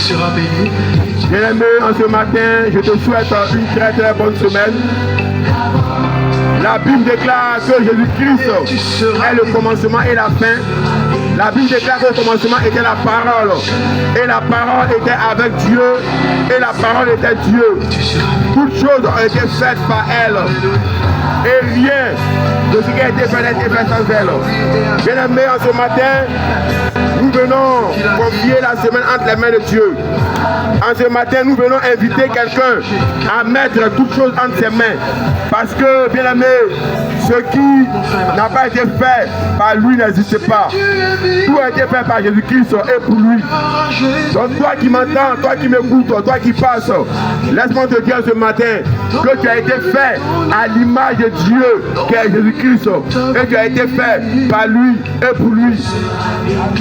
seras béni. Bien-aimé, en ce matin, je te souhaite une très très bonne semaine. La Bible déclare que Jésus-Christ est le commencement et la fin. La Bible déclare que le commencement était la parole. Et la parole était avec Dieu. Et la parole était Dieu. Toutes choses ont été faites par elle. Et rien de ce qui a été fait n'a été fait sans elle. Bien-aimé, en ce matin, nous venons confier la semaine entre les mains de Dieu. En ce matin, nous venons inviter quelqu'un à mettre toutes choses entre ses mains. Parce que, bien aimé, ce qui n'a pas été fait par lui n'existe pas. Tout a été fait par Jésus-Christ et pour lui. Donc toi qui m'entends, toi qui m'écoutes, toi qui passes, laisse-moi te dire ce matin que tu as été fait à l'image de Dieu qui est Jésus-Christ. Et tu as été fait par lui et pour lui.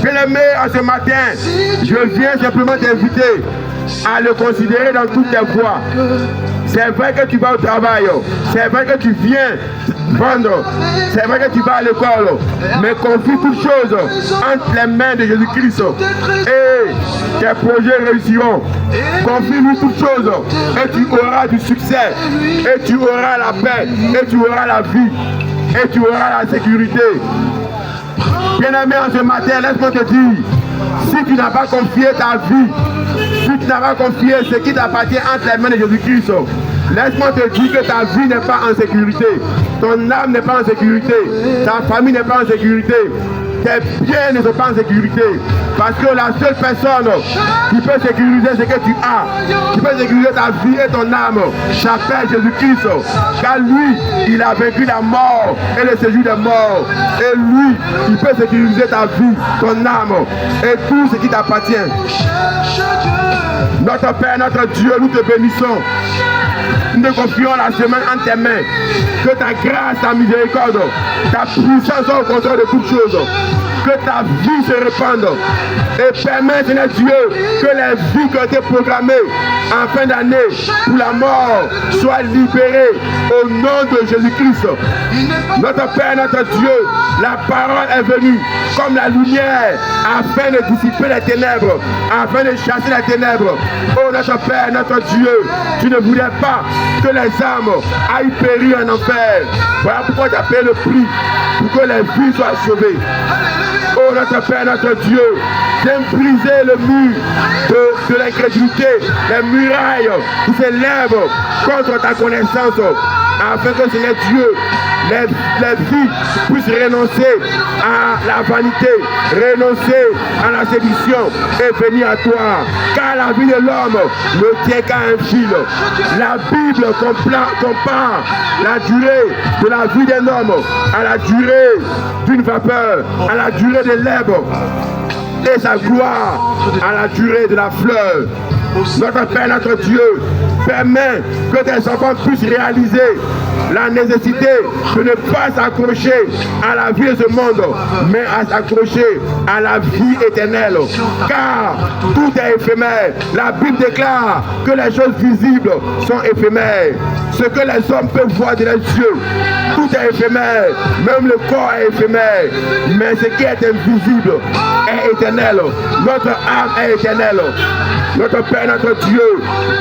Bien aimé, en ce matin, je viens simplement t'inviter à le considérer dans toutes tes voies. C'est vrai que tu vas au travail, c'est vrai que tu viens vendre, c'est vrai que tu vas à l'école, mais confie toutes choses entre les mains de Jésus-Christ et tes projets réussiront. Confie-lui toutes choses et tu auras du succès, et tu auras la paix, et tu auras la vie, et tu auras la sécurité. Bien-aimé, en ce matin, laisse-moi te dire, si tu n'as pas confié ta vie, si tu n'as pas confié ce qui t'appartient entre les mains de Jésus-Christ, laisse-moi te dire que ta vie n'est pas en sécurité, ton âme n'est pas en sécurité, ta famille n'est pas en sécurité, tes biens ne sont pas en sécurité. Parce que la seule personne qui peut sécuriser ce que tu as, qui peut sécuriser ta vie et ton âme, s'appelle Jésus-Christ. Car lui, il a vaincu la mort et le séjour des morts. Et lui, il peut sécuriser ta vie, ton âme et tout ce qui t'appartient. Notre Père, notre Dieu, nous te bénissons. Nous te confions la semaine entre tes mains. Que ta grâce, ta miséricorde, ta puissance soit au contrôle de toutes choses. Que ta vie se répande. Et permets, Seigneur Dieu, que les vies qui ont été programmées en fin d'année pour la mort soient libérées au nom de Jésus-Christ. Notre Père, notre Dieu, la parole est venue comme la lumière afin de dissiper les ténèbres, afin de chasser les ténèbres. Oh notre Père, notre Dieu, tu ne voulais pas que les âmes aillent périr en enfer. Voilà pourquoi tu as payé le prix, pour que les vies soient sauvées. Oh notre Père, notre Dieu, viens briser le mur de l'incrédulité, les murailles qui s'élèvent contre ta connaissance, afin que Seigneur Dieu, les vies puissent renoncer à la vanité, renoncer à la séduction et venir à toi. Car la vie de l'homme ne tient qu'à un fil. La Bible compare la durée de la vie d'un homme à la durée d'une vapeur, à la durée de l'herbe, et sa gloire à la durée de la fleur. Notre Père, notre Dieu, permet que tes enfants puissent réaliser la nécessité de ne pas s'accrocher à la vie de ce monde, mais à s'accrocher à la vie éternelle. Car tout est éphémère. La Bible déclare que les choses visibles sont éphémères. Ce que les hommes peuvent voir de leurs yeux, tout est éphémère. Même le corps est éphémère. Mais ce qui est invisible est éternel. Notre âme est éternelle. Notre Père, notre Dieu,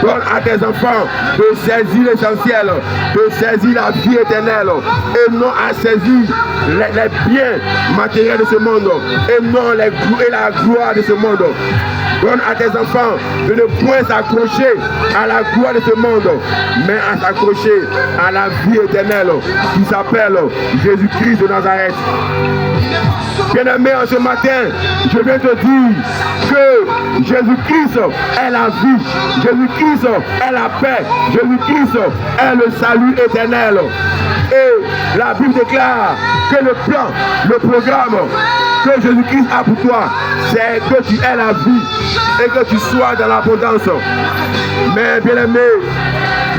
donne à tes enfants de saisir l'essentiel, de saisir la vie éternelle, et non à saisir les biens matériels de ce monde, et non la gloire de ce monde. Donne à tes enfants de ne point s'accrocher à la gloire de ce monde, mais à s'accrocher à la vie éternelle qui s'appelle Jésus-Christ de Nazareth. Bien-aimé, en ce matin, je viens te dire que Jésus-Christ est la vie, Jésus-Christ est la paix, Jésus-Christ est le salut éternel. Et la Bible déclare que le plan, le programme que Jésus-Christ a pour toi, c'est que tu aies la vie et que tu sois dans l'abondance. Mais bien aimé,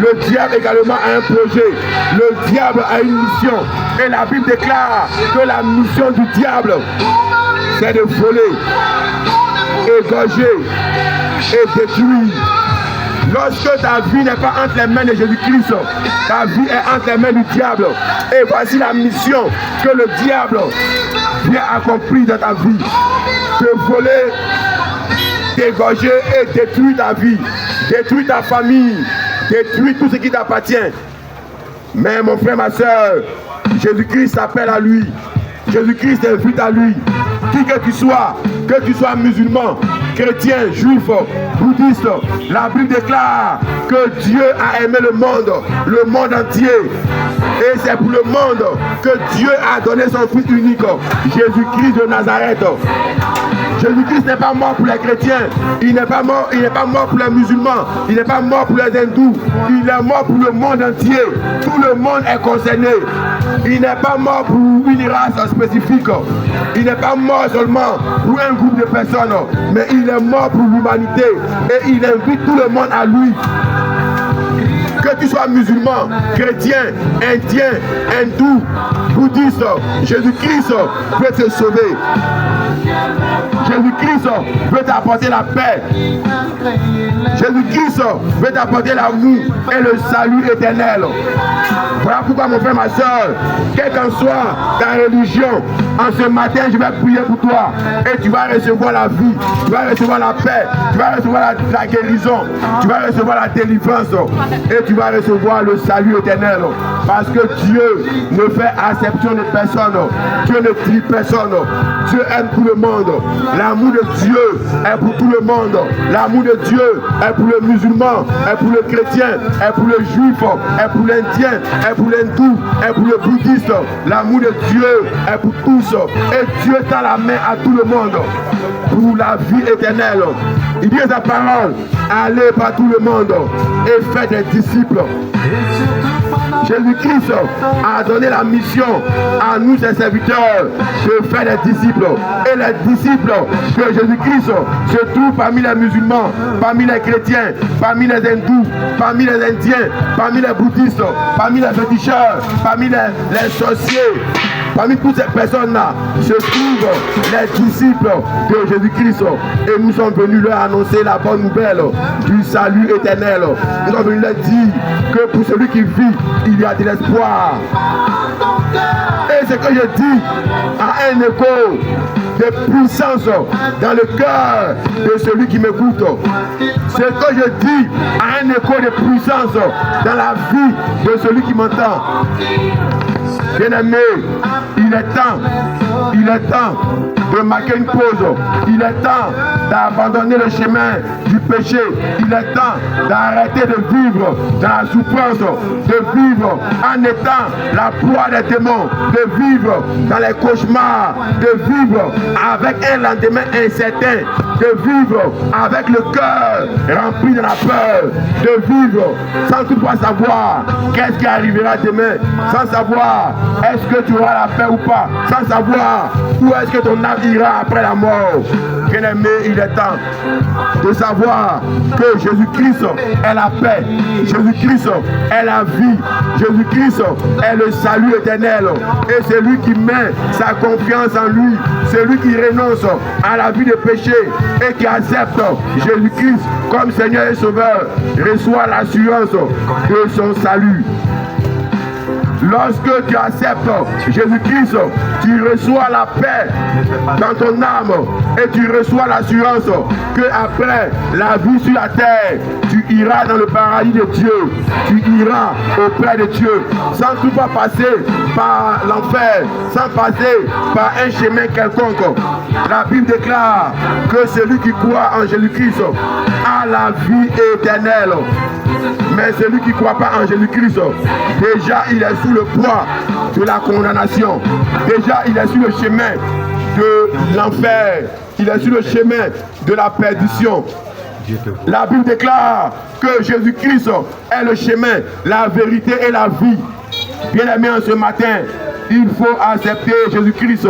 le diable également a un projet, le diable a une mission. Et la Bible déclare que la mission du diable, c'est de voler, égorger et détruire. Lorsque ta vie n'est pas entre les mains de Jésus-Christ, ta vie est entre les mains du diable. Et voici la mission que le diable vient accomplir dans ta vie. Te voler, t'égorger et détruire ta vie, détruire ta famille, détruire tout ce qui t'appartient. Mais mon frère, ma soeur, Jésus-Christ s'appelle à lui. Jésus-Christ invite à lui. Qui que tu sois musulman, chrétien, juif, bouddhiste, la Bible déclare que Dieu a aimé le monde entier. Et c'est pour le monde que Dieu a donné son Fils unique, Jésus-Christ de Nazareth. Jésus-Christ n'est pas mort pour les chrétiens, il n'est pas mort pour les musulmans, il n'est pas mort pour les hindous, il est mort pour le monde entier. Tout le monde est concerné. Il n'est pas mort pour une race spécifique, il n'est pas mort seulement pour un groupe de personnes, mais il est mort pour l'humanité et il invite tout le monde à lui. Que tu sois musulman, chrétien, indien, hindou, bouddhiste, Jésus-Christ peut te sauver. Jésus-Christ veut t'apporter la paix. Jésus-Christ veut t'apporter l'amour et le salut éternel. Voilà pourquoi mon frère, ma soeur, quelle qu'en soit ta religion, en ce matin je vais prier pour toi et tu vas recevoir la vie, tu vas recevoir la paix, tu vas recevoir la guérison, tu vas recevoir la délivrance et tu vas recevoir le salut éternel. Parce que Dieu ne fait acception de personne, Dieu ne trie personne, Dieu aime tout le monde. L'amour de Dieu est pour tout le monde. L'amour de Dieu est pour le musulman, est pour le chrétien, est pour le juif, est pour l'indien, est pour l'hindou, est pour le bouddhiste. L'amour de Dieu est pour tous. Et Dieu tend la main à tout le monde pour la vie éternelle. Il dit sa parole, allez par tout le monde et faites des disciples. Jésus-Christ a donné la mission à nous, ses serviteurs, de faire des disciples. Et les disciples de Jésus-Christ se trouvent parmi les musulmans, parmi les chrétiens, parmi les hindous, parmi les indiens, parmi les bouddhistes, parmi les féticheurs, parmi les sorciers. Parmi toutes ces personnes-là se trouvent les disciples de Jésus-Christ. Et nous sommes venus leur annoncer la bonne nouvelle du salut éternel. Nous sommes venus leur dire que pour celui qui vit, il y a de l'espoir. Et ce que je dis a un écho de puissance dans le cœur de celui qui m'écoute. Ce que je dis a un écho de puissance dans la vie de celui qui m'entend. Bien-aimé, il est temps de marquer une pause. Il est temps d'abandonner le chemin du péché. Il est temps d'arrêter de vivre dans la souffrance, de vivre en étant la proie des démons, de vivre dans les cauchemars, de vivre avec un lendemain incertain, de vivre avec le cœur rempli de la peur, de vivre sans toutefois savoir qu'est-ce qui arrivera demain, sans savoir est-ce que tu auras la paix ou pas, sans savoir où est-ce que ton âme ira après la mort. Bien-aimé, il est temps de savoir que Jésus-Christ est la paix, Jésus-Christ est la vie, Jésus-Christ est le salut éternel. Et c'est lui qui met sa confiance en lui, c'est lui qui renonce à la vie de péché et qui accepte Jésus-Christ comme Seigneur et Sauveur, reçoit l'assurance de son salut. Lorsque tu acceptes Jésus-Christ, tu reçois la paix dans ton âme et tu reçois l'assurance que après la vie sur la terre, tu iras dans le paradis de Dieu, tu iras auprès de Dieu, sans toutefois passer par l'enfer, sans passer par un chemin quelconque. La Bible déclare que celui qui croit en Jésus-Christ a la vie éternelle. Mais celui qui ne croit pas en Jésus-Christ, déjà il est sous le poids de la condamnation. Déjà il est sur le chemin de l'enfer. Il est sur le chemin de la perdition. La Bible déclare que Jésus-Christ est le chemin, la vérité et la vie. Bien-aimés, en ce matin, il faut accepter Jésus-Christ.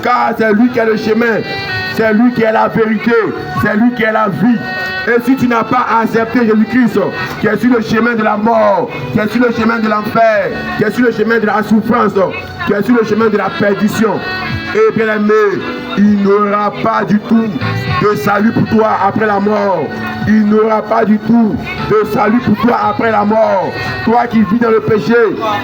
Car c'est lui qui est le chemin, c'est lui qui est la vérité, c'est lui qui est la vie. Et si tu n'as pas accepté Jésus-Christ, qui est sur le chemin de la mort, qui est sur le chemin de l'enfer, qui est sur le chemin de la souffrance, qui est sur le chemin de la perdition, Et bien aimé, il n'y aura pas du tout de salut pour toi après la mort. Il n'y aura pas du tout de salut pour toi après la mort. Toi qui vis dans le péché,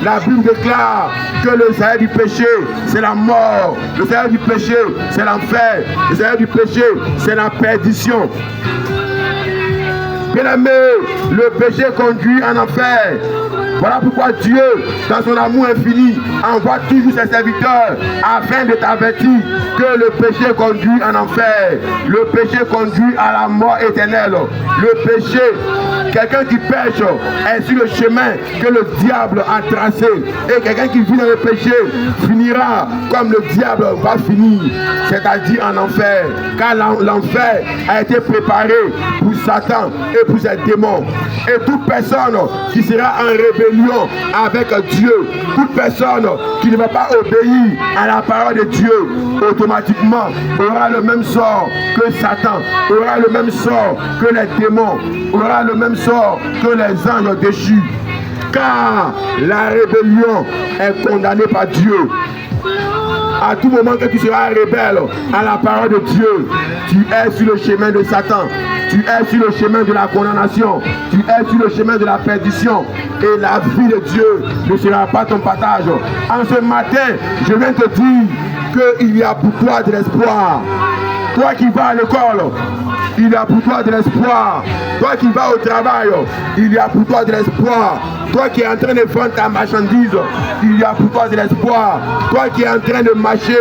la Bible déclare que le salaire du péché, c'est la mort. Le salaire du péché, c'est l'enfer. Le salaire du péché, c'est la perdition. Bien aimé, le péché conduit en enfer. Voilà pourquoi Dieu, dans son amour infini, envoie toujours ses serviteurs afin de t'avertir que le péché conduit en enfer. Le péché conduit à la mort éternelle. Le péché, quelqu'un qui pêche est sur le chemin que le diable a tracé. Et quelqu'un qui vit dans le péché finira comme le diable va finir, c'est-à-dire en enfer. Car l'enfer a été préparé pour Satan et pour ses démons. Et toute personne qui sera en rébellion avec Dieu, toute personne qui ne va pas obéir à la parole de Dieu, automatiquement aura le même sort que Satan, aura le même sort que les démons, aura le même sort que les anges déchus. Car la rébellion est condamnée par Dieu. À tout moment que tu seras rebelle à la parole de Dieu, tu es sur le chemin de Satan, tu es sur le chemin de la condamnation, tu es sur le chemin de la perdition, et la vie de Dieu ne sera pas ton partage. En ce matin, je viens te dire qu'il y a pour toi de l'espoir. Toi qui vas à l'école, il y a pour toi de l'espoir. Toi qui vas au travail, il y a pour toi de l'espoir. Toi qui es en train de vendre ta marchandise, il y a pour toi de l'espoir. Toi qui es en train de marcher,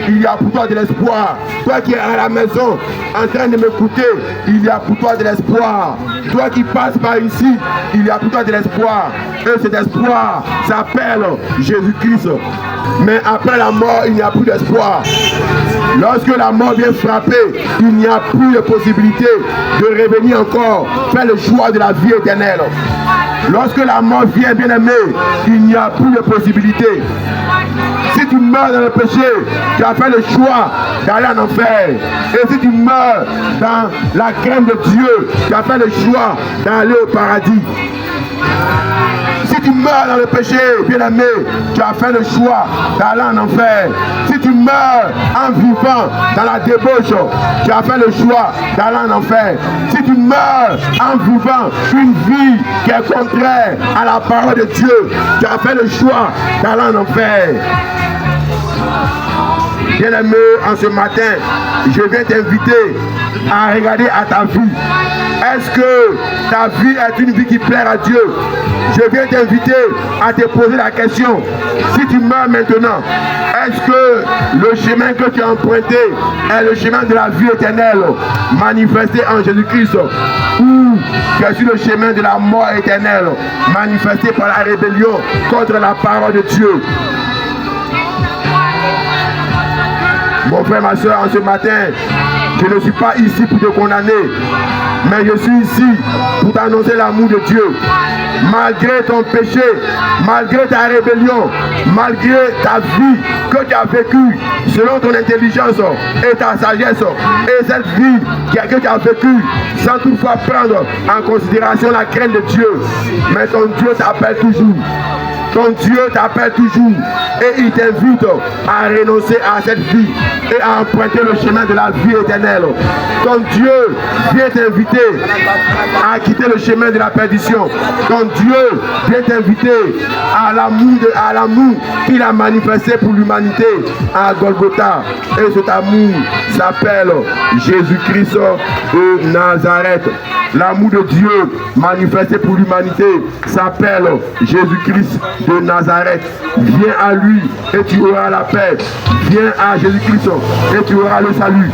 il y a pour toi de l'espoir. Toi qui es à la maison, en train de m'écouter, il y a pour toi de l'espoir. Toi qui passes par ici, il y a pour toi de l'espoir. Et cet espoir s'appelle Jésus-Christ. Mais après la mort, il n'y a plus d'espoir. Lorsque la mort vient frapper, il n'y a plus de possibilité de revenir encore faire le choix de la vie éternelle. Lorsque la mort vient, bien aimé, il n'y a plus de possibilité. Si tu meurs dans le péché, tu as fait le choix d'aller en enfer. Et si tu meurs dans la crainte de Dieu, tu as fait le choix d'aller au paradis. Si tu meurs dans le péché, bien aimé, tu as fait le choix d'aller en enfer. Si tu meurs en vivant dans la débauche, tu as fait le choix d'aller en enfer. Si tu meurs en vivant une vie qui est contraire à la parole de Dieu, tu as fait le choix d'aller en enfer. Bien aimé, en ce matin, je viens t'inviter à regarder à ta vie. Est-ce que ta vie est une vie qui plaît à Dieu? Je viens t'inviter à te poser la question. Si tu meurs maintenant, est-ce que le chemin que tu as emprunté est le chemin de la vie éternelle manifesté en Jésus-Christ, ou tu es sur le chemin de la mort éternelle manifesté par la rébellion contre la parole de Dieu? Mon frère, ma soeur, en ce matin, je ne suis pas ici pour te condamner, mais je suis ici pour t'annoncer l'amour de Dieu. Malgré ton péché, malgré ta rébellion, malgré ta vie que tu as vécue selon ton intelligence et ta sagesse, et cette vie que tu as vécue sans toutefois prendre en considération la crainte de Dieu, mais ton Dieu t'appelle toujours. Ton Dieu t'appelle toujours et il t'invite à renoncer à cette vie et à emprunter le chemin de la vie éternelle. Ton Dieu vient t'inviter à quitter le chemin de la perdition. Ton Dieu vient t'inviter à l'amour qu'il a manifesté pour l'humanité à Golgotha. Et cet amour s'appelle Jésus-Christ de Nazareth. L'amour de Dieu manifesté pour l'humanité s'appelle Jésus-Christ de Nazareth. Viens à lui et tu auras la paix. Viens à Jésus-Christ et tu auras le salut.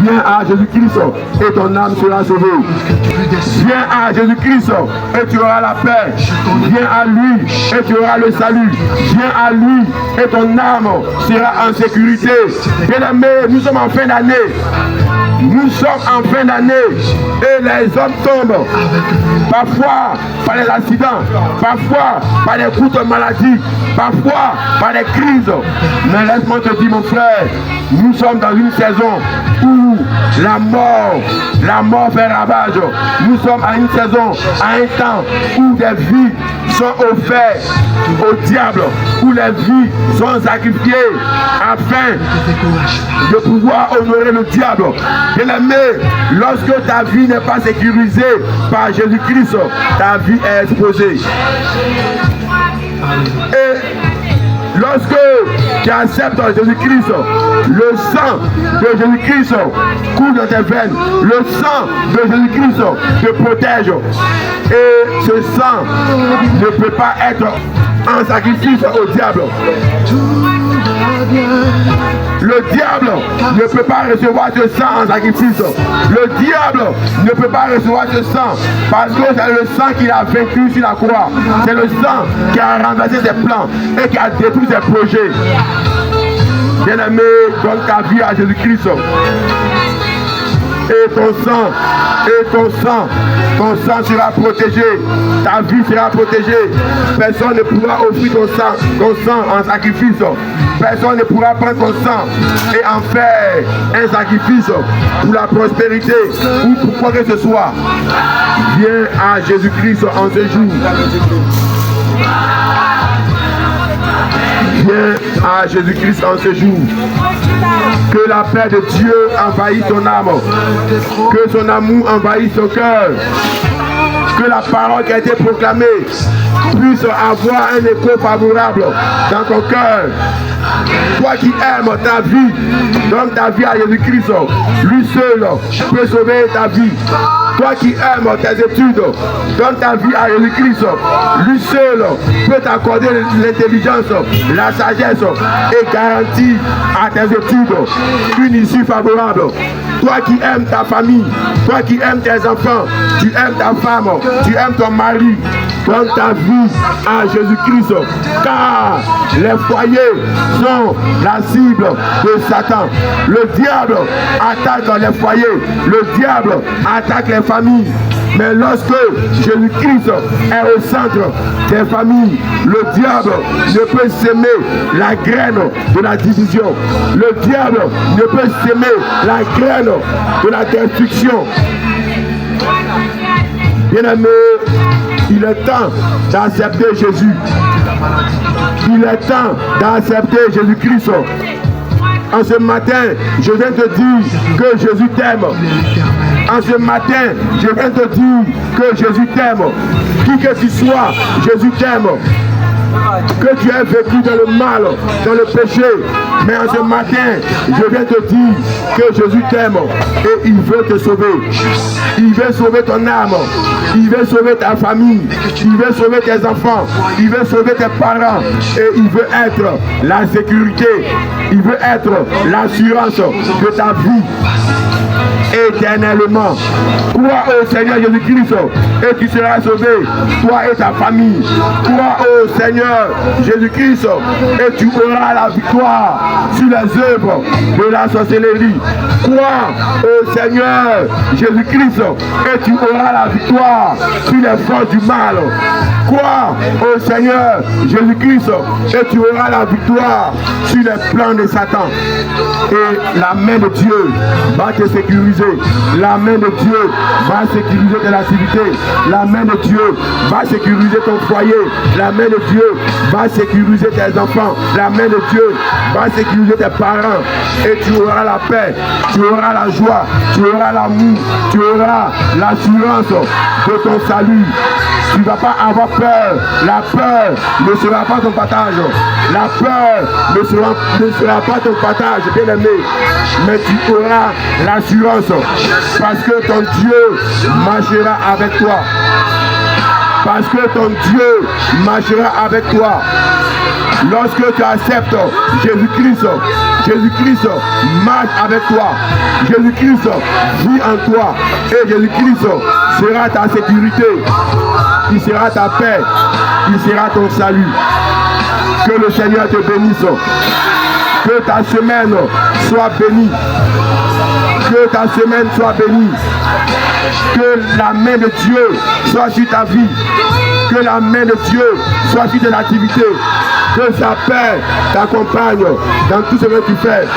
Viens à Jésus-Christ et ton âme sera sauvée. Viens à Jésus-Christ et tu auras la paix. Viens à lui et tu auras le salut. Viens à lui et ton âme sera en sécurité. Bien-aimés, nous sommes en fin d'année. Nous sommes en fin d'année et les hommes tombent parfois par les accidents, parfois par des courtes maladies, parfois par des crises. Mais laisse-moi te dire, mon frère, nous sommes dans une saison où la mort fait ravage. Nous sommes à une saison, à un temps où des vies sont offertes au diable, où où les vies sont sacrifiées afin de pouvoir honorer le diable. Bien-aimé, lorsque ta vie n'est pas sécurisée par Jésus-Christ, ta vie est exposée. Et lorsque tu acceptes Jésus-Christ, le sang de Jésus-Christ coule dans tes veines. Le sang de Jésus-Christ te protège. Et ce sang ne peut pas être un sacrifice au diable. Le diable ne peut pas recevoir ce sang en sacrifice. Le diable ne peut pas recevoir ce sang parce que c'est le sang qu'il a vaincu sur la croix. C'est le sang qui a renversé ses plans et qui a détruit ses projets. Bien-aimé, donne ta vie à Jésus-Christ. Et ton sang sera protégé, ta vie sera protégée. Personne ne pourra offrir ton sang en sacrifice. Personne ne pourra prendre ton sang et en faire un sacrifice pour la prospérité ou pour quoi que ce soit. Viens à Jésus-Christ en ce jour. Viens à Jésus-Christ en ce jour. Que la paix de Dieu envahisse ton âme. Que son amour envahisse ton cœur. Que la parole qui a été proclamée puisse avoir un écho favorable dans ton cœur. Toi qui aimes ta vie, donne ta vie à Jésus-Christ. Lui seul peut sauver ta vie. Toi qui aimes tes études, donne ta vie à Jésus-Christ. Lui seul peut t'accorder l'intelligence, la sagesse et garantir à tes études une issue favorable. Toi qui aimes ta famille, toi qui aimes tes enfants, tu aimes ta femme, tu aimes ton mari, donne ta vie à Jésus-Christ. Car les foyers sont la cible de Satan. Le diable attaque les foyers, le diable attaque les familles. Mais lorsque Jésus-Christ est au centre des familles, le diable ne peut s'aimer la graine de la division. Le diable ne peut s'aimer la graine de la destruction. Bien-aimé, il est temps d'accepter Jésus. Il est temps d'accepter Jésus-Christ. En ce matin, je viens te dire que Jésus t'aime. En ce matin, je viens te dire que Jésus t'aime. Qui que tu sois, Jésus t'aime. Que tu aies vécu dans le mal, dans le péché. Mais en ce matin, je viens te dire que Jésus t'aime et il veut te sauver. Il veut sauver ton âme. Il veut sauver ta famille. Il veut sauver tes enfants. Il veut sauver tes parents. Et il veut être la sécurité. Il veut être l'assurance de ta vie éternellement. Crois au Seigneur Jésus-Christ et tu seras sauvé, toi et ta famille. Crois au Seigneur Jésus-Christ et tu auras la victoire sur les œuvres de la sorcellerie. Crois au Seigneur Jésus-Christ et tu auras la victoire sur les forces du mal. Crois au Seigneur Jésus-Christ et tu auras la victoire sur les plans de Satan. Et la main de Dieu va te sécuriser. La main de Dieu va sécuriser tes activités. La main de Dieu va sécuriser ton foyer. La main de Dieu va sécuriser tes enfants. La main de Dieu va sécuriser tes parents. Et tu auras la paix, tu auras la joie, tu auras l'amour, tu auras l'assurance de ton salut. Tu ne vas pas avoir peur. La peur ne sera pas ton partage. La peur ne sera pas ton partage, bien aimé. Mais tu auras l'assurance parce que ton Dieu marchera avec toi. Parce que ton Dieu marchera avec toi. Lorsque tu acceptes Jésus-Christ, Jésus-Christ marche avec toi. Jésus-Christ vit en toi. Et Jésus-Christ sera ta sécurité. Il sera ta paix. Il sera ton salut. Que le Seigneur te bénisse. Que ta semaine soit bénie. Que ta semaine soit bénie. Que la main de Dieu soit sur ta vie. Que la main de Dieu soit sur tes activités. Que sa paix t'accompagne dans tout ce que tu fais.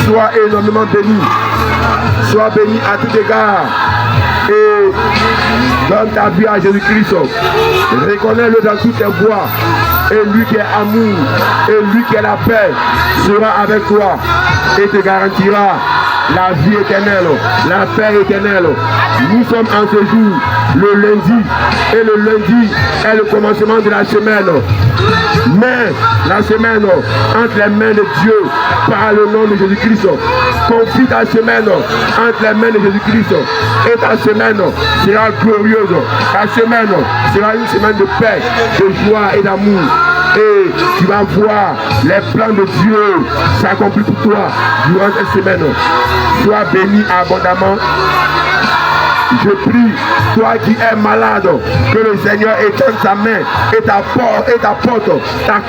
Sois énormément béni. Sois béni à tout égard. Et donne ta vie à Jésus-Christ. Reconnais-le dans toutes tes voies. Et lui qui est amour, et lui qui est la paix, sera avec toi et te garantira la vie éternelle, la paix éternelle. Nous sommes en ce jour, le lundi, et le lundi est le commencement de la semaine. Mais la semaine entre les mains de Dieu par le nom de Jésus-Christ. Confie ta semaine entre les mains de Jésus-Christ. Et ta semaine sera glorieuse. Ta semaine sera une semaine de paix, de joie et d'amour. Et tu vas voir les plans de Dieu s'accomplir pour toi durant cette semaine. Sois béni abondamment. Je prie, toi qui es malade, que le Seigneur étende sa main et t'accorde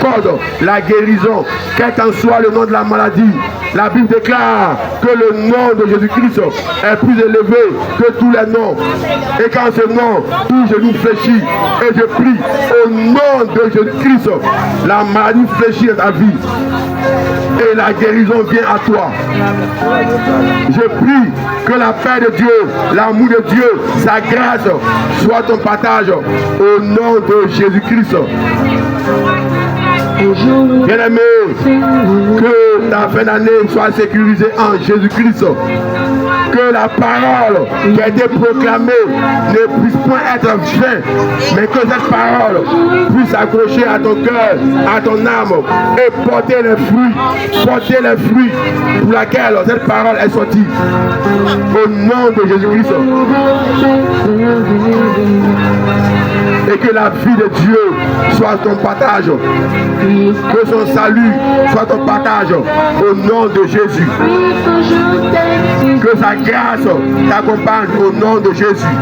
la guérison, quel qu'en soit le nom de la maladie. La Bible déclare que le nom de Jésus-Christ est plus élevé que tous les noms. Et quand ce nom, tout genou fléchit. Et je prie, au nom de Jésus-Christ, la maladie fléchit dans ta vie. Et la guérison vient à toi. Je prie que la paix de Dieu, l'amour de Dieu, sa grâce soit ton partage au nom de Jésus-Christ. Bien-aimé, que ta fin d'année soit sécurisée en Jésus-Christ. Que la parole qui a été proclamée ne puisse point être vaine, mais que cette parole puisse s'accrocher à ton cœur, à ton âme et porter les fruits pour laquelle cette parole est sortie. Au nom de Jésus-Christ. Et que la vie de Dieu soit ton partage. Que son salut soit ton partage au nom de Jésus. Que sa grâce t'accompagne au nom de Jésus.